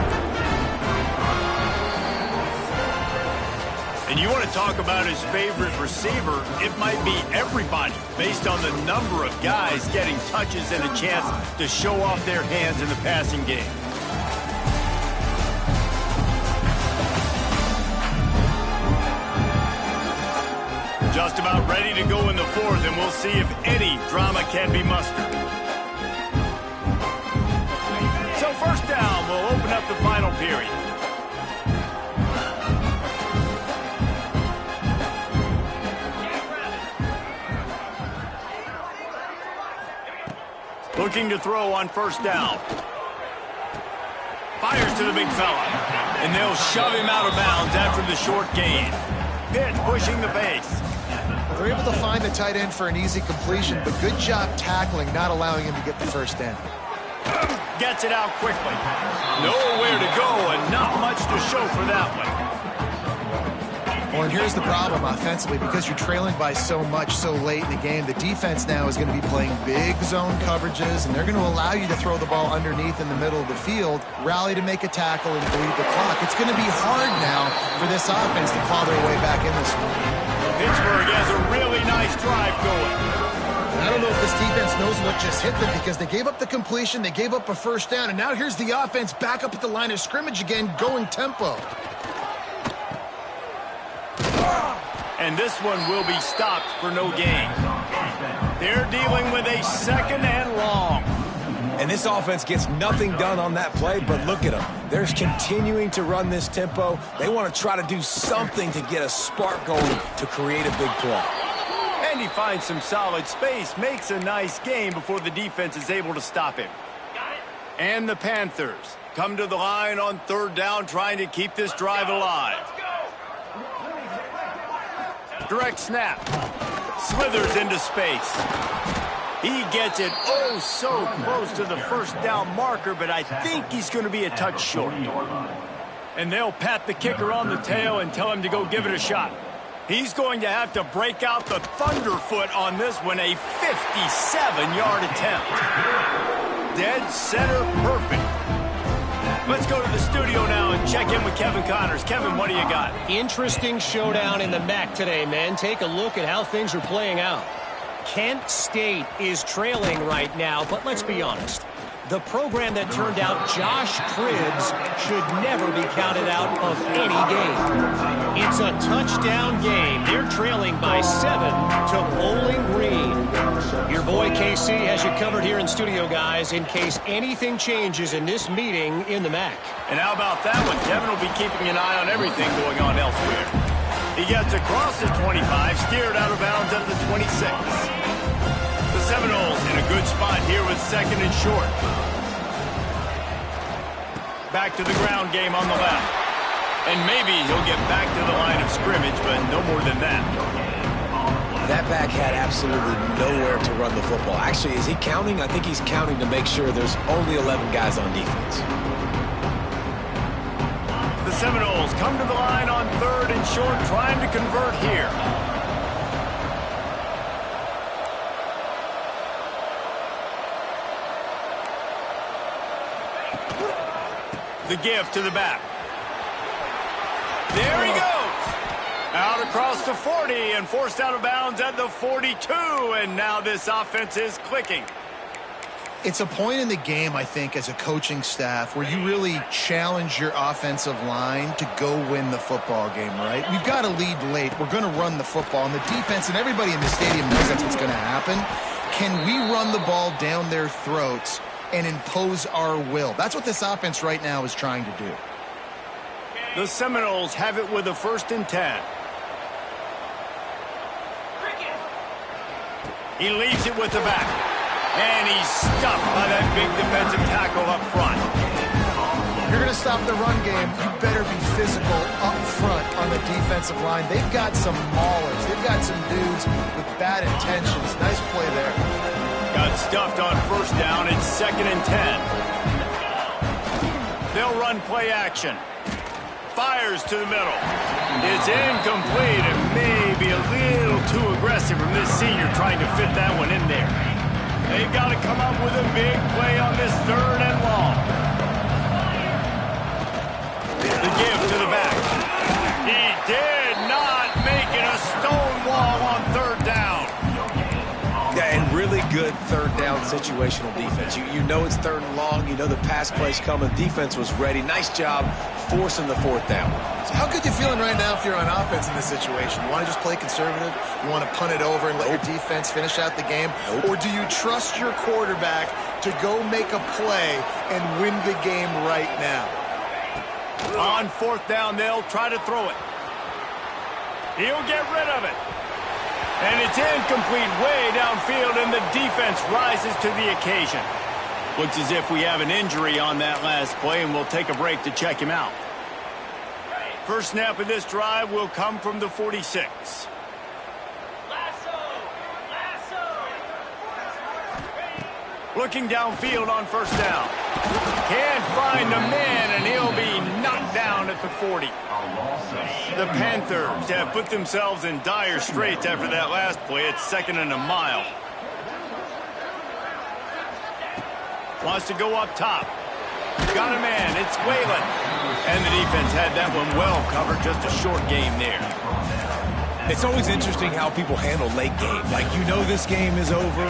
And you want to talk about his favorite receiver, it might be everybody, based on the number of guys getting touches and a chance to show off their hands in the passing game. Just about ready to go in the 4th, and we'll see if any drama can be mustered. So 1st down will open up the final period. Looking to throw on 1st down. Fires to the big fella. And they'll shove him out of bounds after the short gain. Pitt pushing the pace. They're able to find the tight end for an easy completion, but good job tackling, not allowing him to get the 1st down. Gets it out quickly. Nowhere to go and not much to show for that one. Well, and here's the problem offensively. Because you're trailing by so much so late in the game, the defense now is going to be playing big zone coverages, and they're going to allow you to throw the ball underneath in the middle of the field, rally to make a tackle, and bleed the clock. It's going to be hard now for this offense to claw their way back in this one. Pittsburgh has a really nice drive going. I don't know if this defense knows what just hit them, because they gave up the completion, they gave up a 1st down, and now here's the offense back up at the line of scrimmage again, going tempo. And this one will be stopped for no gain. They're dealing with a 2nd and long. And this offense gets nothing done on that play, but look at them. They're continuing to run this tempo. They want to try to do something to get a spark going to create a big play. And he finds some solid space, makes a nice game before the defense is able to stop him. And the Panthers come to the line on 3rd down, trying to keep this drive alive. Direct snap. Slithers into space. He gets it oh so close to the 1st down marker, but I think he's going to be a touch short. And they'll pat the kicker on the tail and tell him to go give it a shot. He's going to have to break out the thunderfoot on this one, a 57-yard attempt. Dead center perfect. Let's go to the studio now and check in with Kevin Connors. Kevin, what do you got? Interesting showdown in the MAC today, man. Take a look at how things are playing out. Kent State is trailing right now, but let's be honest. The program that turned out Josh Cribbs should never be counted out of any game. It's a touchdown game. They're trailing by 7 to Bowling Green. Your boy KC has you covered here in studio, guys, in case anything changes in this meeting in the MAC. And how about that one? Kevin will be keeping an eye on everything going on elsewhere. He gets across the 25, steered out of bounds at the 26. The Seminoles in a good spot here with 2nd and short. Back to the ground game on the left. And maybe he'll get back to the line of scrimmage, but no more than that. That back had absolutely nowhere to run the football. Actually, is he counting? I think he's counting to make sure there's only 11 guys on defense. The Seminoles come to the line on 3rd and short, trying to convert here. The give to the back. There he goes. Out across the 40 and forced out of bounds at the 42. And now this offense is clicking. It's a point in the game, I think, as a coaching staff where you really challenge your offensive line to go win the football game, right? We've got to lead late. We're going to run the football. And the defense and everybody in the stadium knows that's what's going to happen. Can we run the ball down their throats and impose our will? That's what this offense right now is trying to do. The Seminoles have it with a 1st and 10. He leaves it with the back. And he's stuffed by that big defensive tackle up front. If you're going to stop the run game, you better be physical up front on the defensive line. They've got some maulers. They've got some dudes with bad intentions. Nice play there. Got stuffed on 1st down. It's 2nd and 10. They'll run play action. Fires to the middle. It's incomplete and maybe a little too aggressive from this senior trying to fit that one in there. They've got to come up with a big play on this 3rd and long. The give to the back. He did not make it a stone wall on 3rd down. Yeah, and really good 3rd down situational defense. You know it's 3rd and long. You know the pass play's coming. Defense was ready. Nice job forcing the 4th down. So how good you feeling right now if you're on offense in this situation? You want to just play conservative? You want to punt it over and let your defense finish out the game? Or do you trust your quarterback to go make a play and win the game right now? On 4th down, they'll try to throw it. He'll get rid of it. And it's incomplete way downfield, and the defense rises to the occasion. Looks as if we have an injury on that last play, and we'll take a break to check him out. First snap of this drive will come from the 46. Looking downfield on 1st down. Can't find a man, and he'll be knocked down at the 40. The Panthers have put themselves in dire straits after that last play. It's 2nd and a mile. Wants to go up top. Got a man. It's Whalen. And the defense had that one well covered. Just a short game there. It's always interesting how people handle late game. Like, you know this game is over.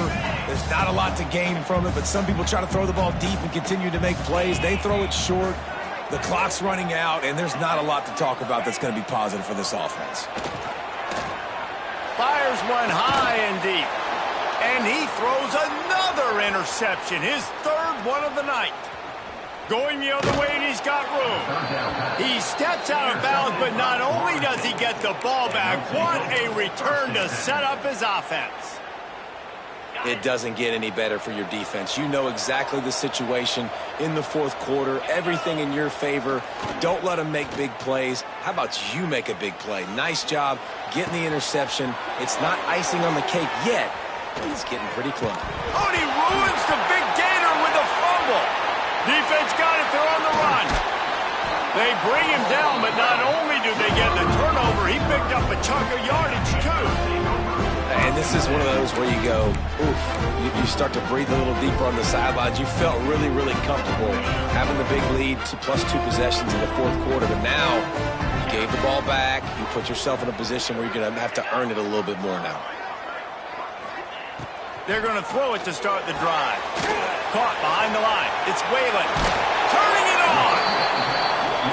There's not a lot to gain from it, but some people try to throw the ball deep and continue to make plays. They throw it short. The clock's running out, and there's not a lot to talk about that's going to be positive for this offense. Fires one high and deep. And he throws another interception, his 3rd one of the night. going the other way, and he's got room. He steps out of bounds, but not only does he get the ball back, what a return to set up his offense. It doesn't get any better for your defense. You know exactly the situation in the fourth quarter, everything in your favor. Don't let them make big plays. How about you make a big play? Nice job getting the interception. It's not icing on the cake yet, but it's getting pretty close. Oh, and he ruins the big gainer with a fumble. Defense got it. They're on the run. They bring him down, but not only do they get the turnover, he picked up a chunk of yardage, too. And this is one of those where you go, oof, you start to breathe a little deeper on the sidelines. You felt really, really comfortable having the big lead plus 2 possessions in the fourth quarter. But now you gave the ball back. You put yourself in a position where you're going to have to earn it a little bit more now. They're going to throw it to start the drive. Caught behind the line. It's Whalen. Turning it on.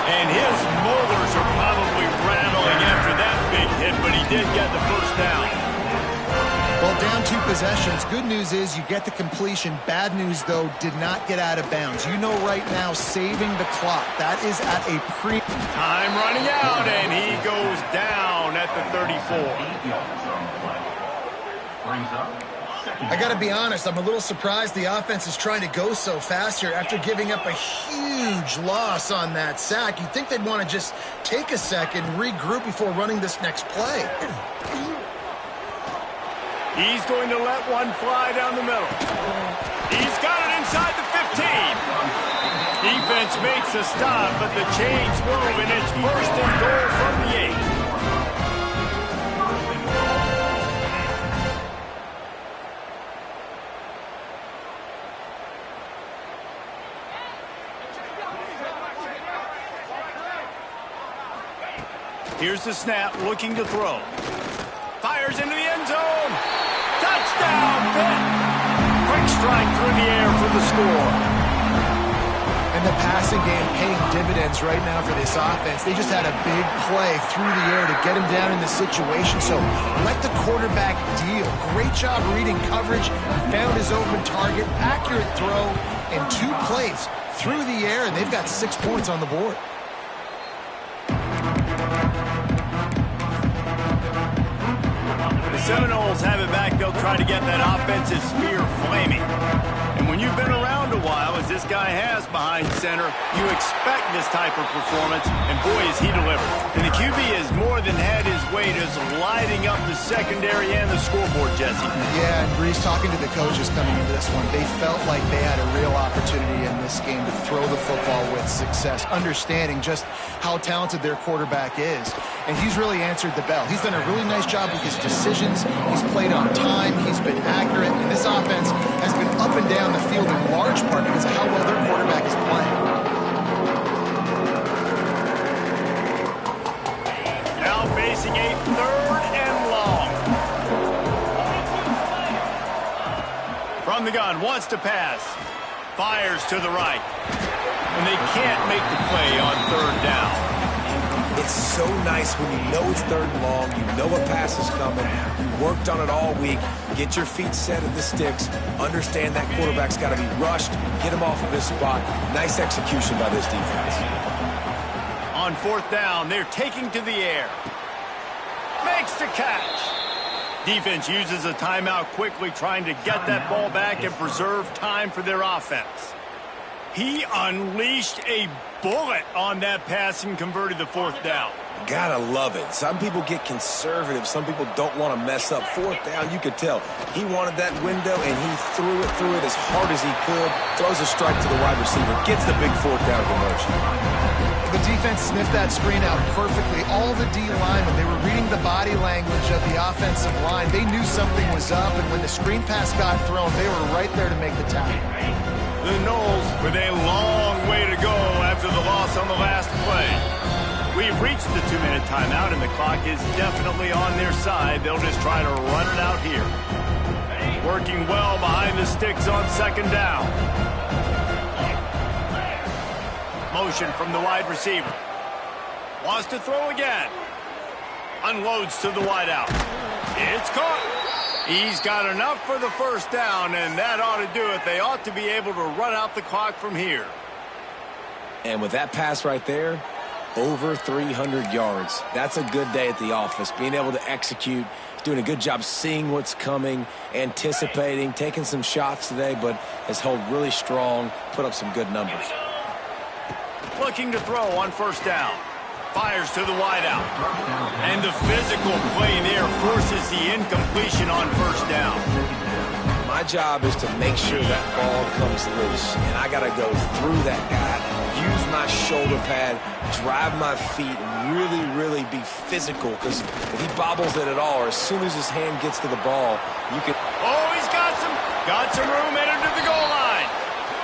And his molars are probably rattling after that big hit, but he did get the first down. Well, down 2 possessions. Good news is you get the completion. Bad news, though, did not get out of bounds. You know right now, saving the clock. That is at a time running out, and he goes down at the 34. I got to be honest, I'm a little surprised the offense is trying to go so fast here after giving up a huge loss on that sack. You'd think they'd want to just take a second, regroup before running this next play. He's going to let one fly down the middle. He's got it inside the 15. Defense makes a stop, but the chains move, and it's first and goal from the 8. Here's the snap, looking to throw. Fires into the end zone. Touchdown, Pitt. Quick strike through the air for the score. And the passing game paying dividends right now for this offense. They just had a big play through the air to get him down in the situation. So let the quarterback deal. Great job reading coverage. Found his open target. Accurate throw in 2 plays through the air, and they've got 6 points on the board. Seminoles have it back. They'll try to get that offensive spear flaming. And when you've been around a while, as this guy has behind center, you expect this type of performance, and boy, is he delivered. And the QB has more than had his way just lighting up the secondary and the scoreboard, Jesse. Yeah, and Breeze, talking to the coaches coming into this one, they felt like they had a real opportunity in this game to throw the football with success, understanding just how talented their quarterback is. And he's really answered the bell. He's done a really nice job with his decisions. He's played on time. He's been accurate. And this offense has been up and down the field in large part because of how well their quarterback is playing. Now facing a 3rd and long. From the gun, wants to pass. Fires to the right. And they can't make the play on 3rd down. It's so nice when you know it's 3rd and long, you know a pass is coming, you worked on it all week, get your feet set at the sticks, understand that quarterback's got to be rushed, get him off of his spot. Nice execution by this defense. On 4th down, they're taking to the air. Makes the catch. Defense uses a timeout quickly, trying to get that ball back and preserve time for their offense. He unleashed a bullet on that pass and converted the 4th down. Gotta love it. Some people get conservative. Some people don't want to mess up. 4th down, you could tell. He wanted that window, and he threw it as hard as he could. Throws a strike to the wide receiver. Gets the big 4th down conversion. The defense sniffed that screen out perfectly. All the D linemen, they were reading the body language of the offensive line. They knew something was up, and when the screen pass got thrown, they were right there to make the tackle. The Noles with a long way to go after the loss on the last play. We've reached the 2-minute timeout, and the clock is definitely on their side. They'll just try to run it out here. Working well behind the sticks on 2nd down. Motion from the wide receiver. Wants to throw again. Unloads to the wideout. It's caught. He's got enough for the 1st down, and that ought to do it. They ought to be able to run out the clock from here. And with that pass right there, over 300 yards. That's a good day at the office, being able to execute, doing a good job seeing what's coming, anticipating, taking some shots today, but has held really strong, put up some good numbers. Looking to throw on first down. Fires to the wideout. And the physical play there forces the incompletion on first down. My job is to make sure that ball comes loose, and I got to go through that guy, use my shoulder pad, drive my feet, and really be physical, because if he bobbles it at all, or as soon as his hand gets to the ball, you can... Oh, he's got some room headed to the goal line.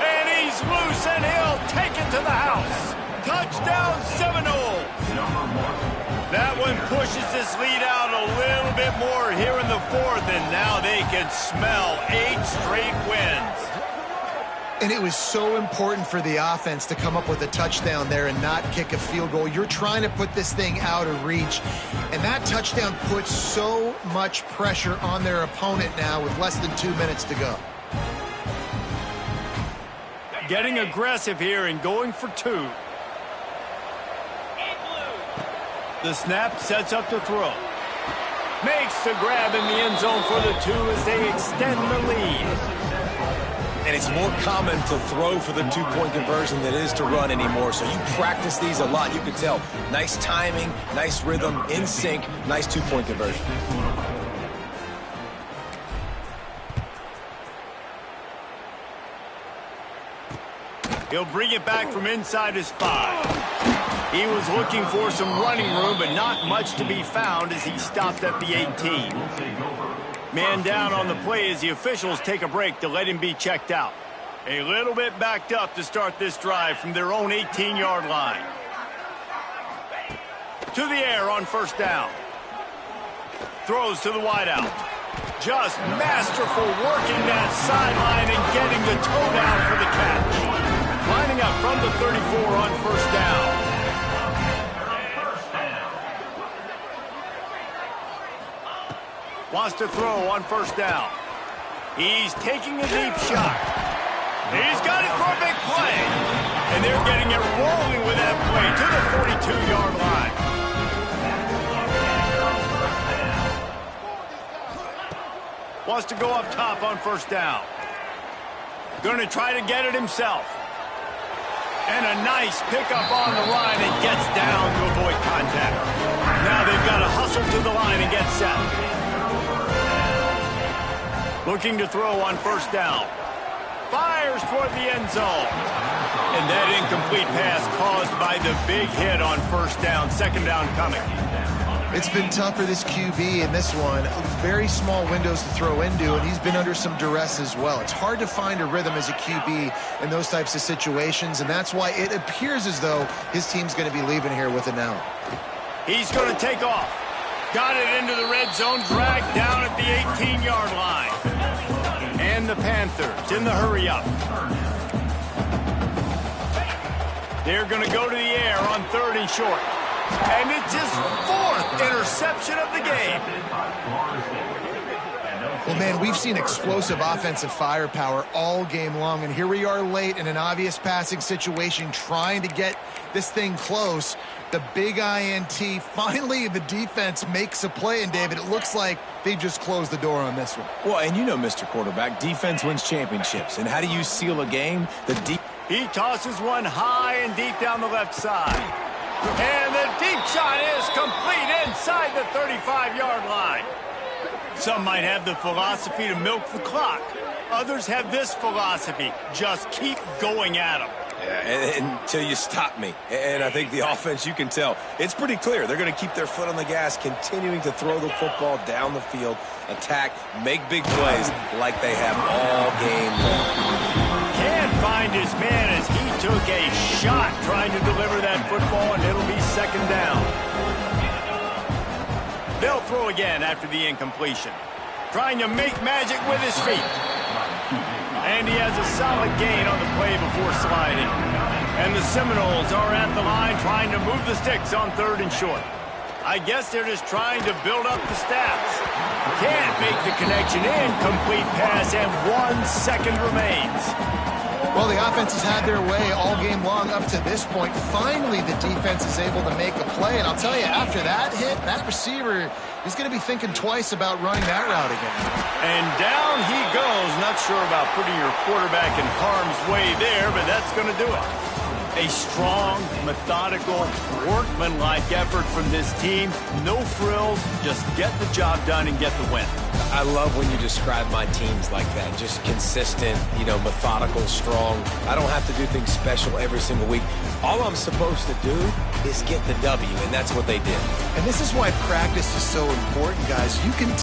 And he's loose, and he'll take it to the house. Touchdown Seminoles. That one pushes this lead out a little bit more here in the fourth, and now they can smell 8 straight wins. And it was so important for the offense to come up with a touchdown there and not kick a field goal. You're trying to put this thing out of reach, and that touchdown puts so much pressure on their opponent now with less than 2 minutes to go. Getting aggressive here and going for 2. The snap sets up to throw. Makes the grab in the end zone for the 2 as they extend the lead. And it's more common to throw for the 2-point conversion than it is to run anymore. So you practice these a lot. You can tell. Nice timing, nice rhythm, in sync, nice 2-point conversion. He'll bring it back from inside his 5. He was looking for some running room, but not much to be found as he stopped at the 18. Man down on the play as the officials take a break to let him be checked out. A little bit backed up to start this drive from their own 18-yard line. To the air on first down. Throws to the wideout. Just masterful working that sideline and getting the toe down for the catch. Lining up from the 34 on first down. Wants to throw on first down. He's taking a deep shot. He's got it for a big play. And they're getting it rolling with that play to the 42-yard line. Wants to go up top on first down. Going to try to get it himself. And a nice pickup on the line and gets down to avoid contact. Now they've got to hustle to the line and get set. Looking to throw on first down. Fires toward the end zone. And that incomplete pass caused by the big hit on first down. Second down coming. It's been tough for this QB in this one. Very small windows to throw into, and he's been under some duress as well. It's hard to find a rhythm as a QB in those types of situations, and that's why it appears as though his team's going to be leaving here with it now. He's going to take off. Got it into the red zone, dragged down at the 18-yard line. And the Panthers in the hurry-up. They're going to go to the air on 3rd and short. And it's his 4th interception of the game. Well, man, we've seen explosive offensive firepower all game long, and here we are late in an obvious passing situation trying to get this thing close. The big INT, finally the defense makes a play, and David, it looks like they just closed the door on this one. Well, and you know, Mr. Quarterback, defense wins championships. And how do you seal a game? He tosses one high and deep down the left side. And the deep shot is complete inside the 35-yard line. Some might have the philosophy to milk the clock. Others have this philosophy, just keep going at them. Yeah, until you stop me. And I think the offense, you can tell, it's pretty clear. They're going to keep their foot on the gas, continuing to throw the football down the field, attack, make big plays like they have all game long. Can't find his man as he took a shot trying to deliver that football, and it'll be second down. They'll throw again after the incompletion. Trying to make magic with his feet. And he has a solid gain on the play before sliding. And the Seminoles are at the line trying to move the sticks on 3rd and short. I guess they're just trying to build up the stats. Can't make the connection. Incomplete pass, and 1 second remains. Well, the offense has had their way all game long up to this point. Finally, the defense is able to make a play. And I'll tell you, after that hit, that receiver is going to be thinking twice about running that route again. And down he goes. Not sure about putting your quarterback in harm's way there, but that's going to do it. A strong, methodical, workmanlike effort from this team. No frills, just get the job done and get the win. I love when you describe my teams like that. Just consistent, methodical, strong. I don't have to do things special every single week. All I'm supposed to do is get the W, and that's what they did. And this is why practice is so important, guys. You can